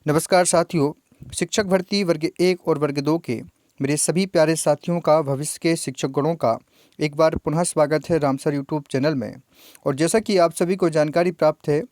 नमस्कार साथियों। शिक्षक भर्ती वर्ग 1 और वर्ग 2 के मेरे सभी प्यारे साथियों का, भविष्य के शिक्षक गणों का एक बार पुनः स्वागत है रामसर यूट्यूब चैनल में। और जैसा कि आप सभी को जानकारी प्राप्त है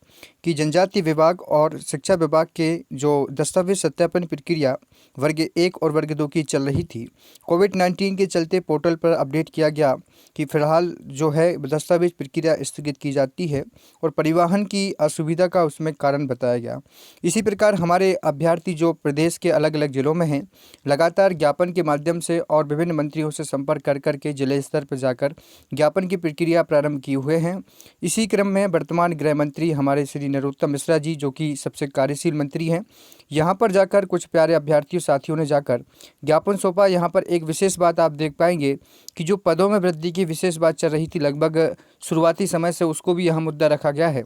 कि जनजातीय विभाग और शिक्षा विभाग के जो दस्तावेज सत्यापन प्रक्रिया वर्ग 1 और वर्ग 2 की चल रही थी, कोविड-19 के चलते पोर्टल पर अपडेट किया गया कि फ़िलहाल जो है दस्तावेज प्रक्रिया स्थगित की जाती है और परिवहन की असुविधा का उसमें कारण बताया गया। इसी प्रकार हमारे अभ्यर्थी जो प्रदेश के अलग अलग जिलों में हैं, लगातार ज्ञापन के माध्यम से और विभिन्न मंत्रियों से संपर्क कर करके जिले स्तर पर जाकर ज्ञापन की प्रक्रिया प्रारंभ किए हुए हैं। इसी क्रम में वर्तमान गृह मंत्री हमारे श्री नरोत्तम मिश्रा जी, जो कि सबसे कार्यशील मंत्री हैं, यहाँ पर जाकर कुछ प्यारे अभ्यर्थियों साथियों ने जाकर ज्ञापन सौंपा। यहाँ पर एक विशेष बात आप देख पाएंगे कि जो पदों में वृद्धि की विशेष बात चल रही थी लगभग शुरुआती समय से, उसको भी यहाँ मुद्दा रखा गया है।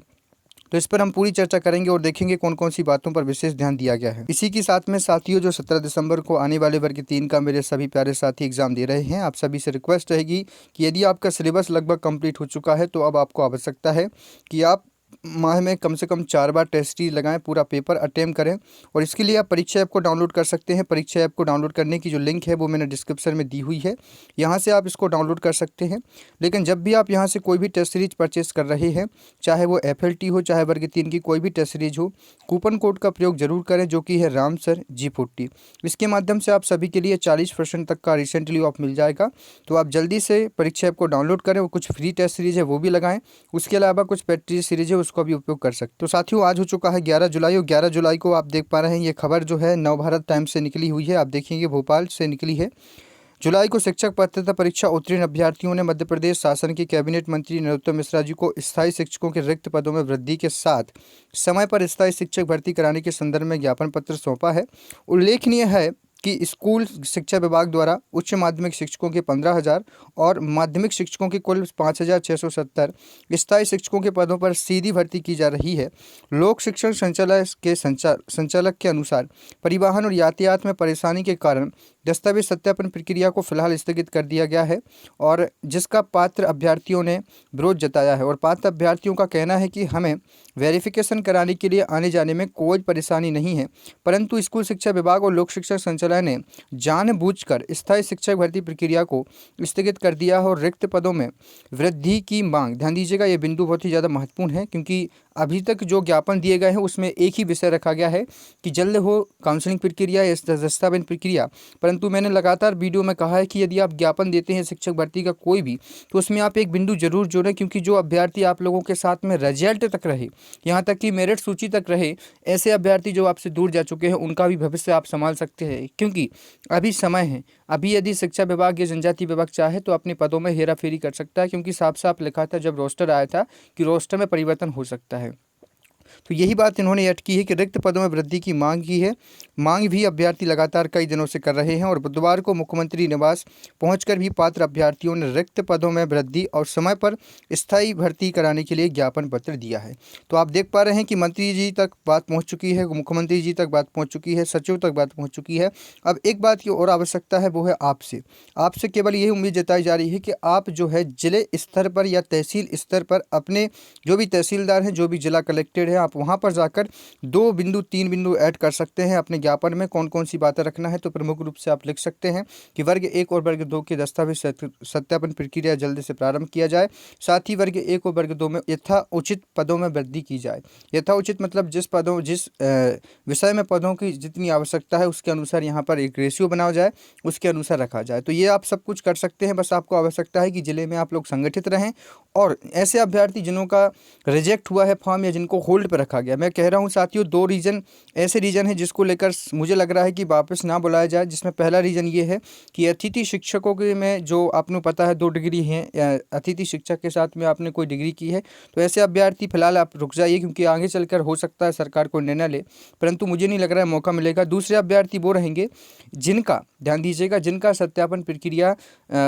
तो इस पर हम पूरी चर्चा करेंगे और देखेंगे कौन कौन सी बातों पर विशेष ध्यान दिया गया है। इसी के साथ में साथियों, जो 17 दिसंबर को आने वाले वर्ग 3 का मेरे सभी प्यारे साथी एग्जाम दे रहे हैं, आप सभी से रिक्वेस्ट रहेगी कि यदि आपका सिलेबस लगभग कंप्लीट हो चुका है तो अब आपको आवश्यकता है कि आप माह में कम से कम 4 बार टेस्ट सीरीज लगाएं, पूरा पेपर अटेम्प्ट करें। और इसके लिए आप परीक्षा ऐप को डाउनलोड कर सकते हैं। परीक्षा ऐप को डाउनलोड करने की जो लिंक है वो मैंने डिस्क्रिप्शन में दी हुई है, यहाँ से आप इसको डाउनलोड कर सकते हैं। लेकिन जब भी आप यहाँ से कोई भी टेस्ट सीरीज परचेस कर रहे हैं, चाहे वो FLT हो, चाहे वर्ग 3 की कोई भी टेस्ट सीरीज हो, कूपन कोड का प्रयोग जरूर करें जो कि है रामसर G40। इसके माध्यम से आप सभी के लिए 40% तक का रिसेंटली ऑफ मिल जाएगा। तो आप जल्दी से परीक्षा ऐप को डाउनलोड करें और कुछ फ्री टेस्ट सीरीज है वो भी लगाएं। उसके अलावा कुछ पेड सीरीज है उसका भी उपयोग कर सकते। तो साथियों, आज हो चुका है 11 जुलाई और 11 जुलाई को आप देख पा रहे हैं ये खबर जो है नवभारत टाइम्स से निकली हुई है। आप देखेंगे भोपाल से निकली है। जुलाई को शिक्षक पात्रता परीक्षा उत्तीर्ण अभ्यर्थियों ने मध्य प्रदेश शासन के कैबिनेट मंत्री नरोत्तम मिश्रा जी को स्थायी शिक्षकों के रिक्त पदों में वृद्धि के साथ समय पर स्थायी शिक्षक भर्ती कराने के संदर्भ में ज्ञापन पत्र सौंपा है। उल्लेखनीय है कि स्कूल शिक्षा विभाग द्वारा उच्च माध्यमिक शिक्षकों के 15,000 और माध्यमिक शिक्षकों के कुल 5,670 स्थायी शिक्षकों के पदों पर सीधी भर्ती की जा रही है। लोक शिक्षण संचालय के संचालक के अनुसार परिवहन और यातायात में परेशानी के कारण दस्तावेज सत्यापन प्रक्रिया को फिलहाल स्थगित कर दिया गया है, और जिसका पात्र अभ्यर्थियों ने विरोध जताया है। और पात्र अभ्यर्थियों का कहना है कि हमें वेरिफिकेशन कराने के लिए आने जाने में कोई परेशानी नहीं है, परंतु स्कूल शिक्षा विभाग और लोक शिक्षण संचालय ने जानबूझकर स्थायी शिक्षक भर्ती प्रक्रिया को स्थगित कर दिया है और रिक्त पदों में वृद्धि की मांग। ध्यान दीजिएगा, ये बिंदु बहुत ही ज़्यादा महत्वपूर्ण है, क्योंकि अभी तक जो ज्ञापन दिए गए हैं उसमें एक ही विषय रखा गया है कि जल्द हो काउंसलिंग प्रक्रिया या दस्तावेज प्रक्रिया। परंतु मैंने लगातार वीडियो में कहा है कि यदि आप ज्ञापन देते हैं शिक्षक भर्ती का कोई भी, तो उसमें आप एक बिंदु जरूर जोड़ें, क्योंकि जो अभ्यर्थी आप लोगों के साथ में रिजल्ट तक रहे, यहाँ तक कि मेरिट सूची तक रहे, ऐसे अभ्यर्थी जो आपसे दूर जा चुके हैं उनका भी भविष्य आप संभाल सकते हैं। क्योंकि अभी समय है, अभी यदि शिक्षा विभाग या जनजातीय विभाग चाहे तो अपने पदों में हेराफेरी कर सकता है, क्योंकि साफ साफ लिखा था जब रोस्टर आया था कि रोस्टर में परिवर्तन हो सकता है। तो यही बात इन्होंने ऐड की है कि रिक्त पदों में वृद्धि की मांग की है। मांग भी अभ्यर्थी लगातार कई दिनों से कर रहे हैं और बुधवार को मुख्यमंत्री निवास पहुंचकर भी पात्र अभ्यर्थियों ने रिक्त पदों में वृद्धि और समय पर स्थायी भर्ती कराने के लिए ज्ञापन पत्र दिया है। तो आप देख पा रहे हैं कि मंत्री जी तक बात पहुँच चुकी है, मुख्यमंत्री जी तक बात पहुँच चुकी है, सचिव तक बात पहुँच चुकी है। अब एक बात की और आवश्यकता है, वो है आपसे केवल यही उम्मीद जताई जा रही है कि आप जो है जिले स्तर पर या तहसील स्तर पर अपने जो भी तहसीलदार हैं, जो भी जिला कलेक्टेड है, आप वहां पर जाकर 2 बिंदु 3 बिंदु ऐड कर सकते हैं अपने ज्ञापन में। कौन कौन सी बातें रखना है, तो प्रमुख रूप से आप लिख सकते हैं कि वर्ग 1 और वर्ग 2 के दस्तावेज सत्यापन प्रक्रिया जल्द से प्रारंभ किया जाए। साथ ही वर्ग 1 और वर्ग 2 में यथाउचित पदों में वृद्धि की जाए। यथाउचित मतलब जिस विषय में पदों की जितनी आवश्यकता है उसके अनुसार यहाँ पर एक रेशियो बनाया जाए, उसके अनुसार रखा जाए। तो ये आप सब कुछ कर सकते हैं। बस आपको आवश्यकता है कि जिले में आप लोग संगठित रहें, और ऐसे अभ्यर्थी जिनों का रिजेक्ट हुआ है फॉर्म या जिनको होल्ड पर रखा गया, मैं कह रहा हूं साथियों, 2 रीजन ऐसे रीजन है जिसको लेकर मुझे लग रहा है कि वापस ना बुलाया जाए। जिसमें पहला रीजन ये है कि अतिथि शिक्षकों के में जो आपको पता है 2 डिग्री हैं, अतिथि शिक्षक के साथ में आपने कोई डिग्री की है, तो ऐसे अभ्यर्थी फिलहाल आप रुक जाइए, क्योंकि आगे चलकर हो सकता है सरकार को निर्णय ले, परंतु मुझे नहीं लग रहा है मौका मिलेगा। दूसरे अभ्यर्थी वो रहेंगे जिनका, ध्यान दीजिएगा, जिनका सत्यापन प्रक्रिया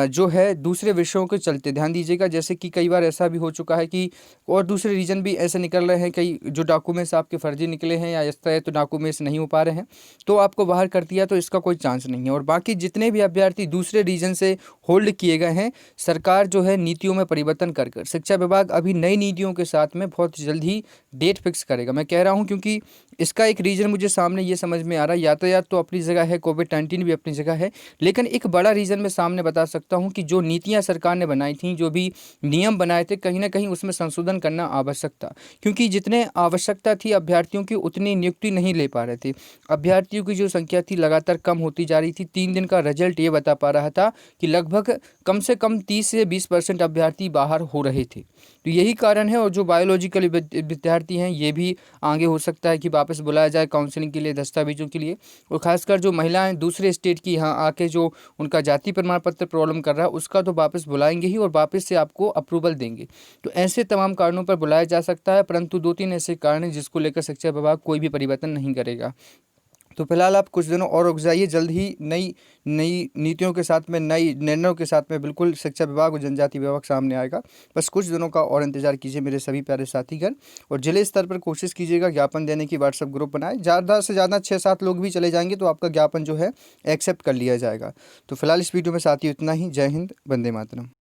जो है दूसरे विषयों के चलते, ध्यान दीजिएगा, जैसे कि कई बार ऐसा भी हो चुका है कि और दूसरे रीजन भी ऐसे निकल रहे हैं, कई जो डॉक्यूमेंट्स आपके फर्जी निकले हैं या इस तरह तो डॉक्यूमेंट्स नहीं हो पा रहे हैं, तो आपको बाहर कर दिया, तो इसका कोई चांस नहीं है। और बाकी जितने भी अभ्यर्थी दूसरे रीजन से होल्ड किए गए हैं। सरकार जो है नीतियों में परिवर्तन कर कर शिक्षा विभाग अभी नई नीतियों के साथ में बहुत जल्द ही डेट फिक्स करेगा। मैं कह रहा हूँ क्योंकि इसका एक रीज़न मुझे सामने ये समझ में आ रहा है, यातायात तो अपनी जगह है, कोविड-19 भी अपनी जगह है, लेकिन एक बड़ा रीज़न मैं सामने बता सकता हूँ कि जो नीतियाँ सरकार ने बनाई थी, जो भी नियम बनाए थे, कहीं न कहीं उसमें संशोधन करना आवश्यक था। क्योंकि जितने आवश्यकता थी अभ्यर्थियों की, उतनी नियुक्ति नहीं ले पा रहे थे। अभ्यर्थियों की जो संख्या थी लगातार कम होती जा रही थी। 3 दिन का रिजल्ट ये बता पा रहा था कि लगभग कम से कम 30 से 20% अभ्यर्थी बाहर हो रहे थे। तो यही कारण है, और जो बायोलॉजिकल विद्यार्थी हैं ये भी आगे हो सकता है कि वापस बुलाया जाए काउंसलिंग के लिए, दस्तावेजों के लिए। और खासकर जो महिलाएं दूसरे स्टेट की यहाँ आके जो उनका जाति प्रमाण पत्र प्रॉब्लम कर रहा है उसका तो वापस बुलाएंगे ही, और वापस से आपको अप्रूवल देंगे। तो ऐसे तमाम कारणों पर बुलाया जा सकता है, परंतु 2-3 ऐसे कारण हैं जिसको लेकर शिक्षा विभाग कोई भी परिवर्तन नहीं करेगा। तो फिलहाल आप कुछ दिनों और रुक जाइए, जल्द ही नई नई नीतियों के साथ में, नई निर्णयों के साथ में बिल्कुल शिक्षा विभाग और जनजाति विभाग सामने आएगा। बस कुछ दिनों का और इंतजार कीजिए मेरे सभी प्यारे साथीगण। और जिले स्तर पर कोशिश कीजिएगा ज्ञापन देने की, व्हाट्सएप ग्रुप बनाए, ज़्यादा से ज़्यादा 6-7 लोग भी चले जाएंगे तो आपका ज्ञापन जो है एक्सेप्ट कर लिया जाएगा। तो फिलहाल इस वीडियो में साथियों इतना ही। जय हिंद, वंदे मातरम।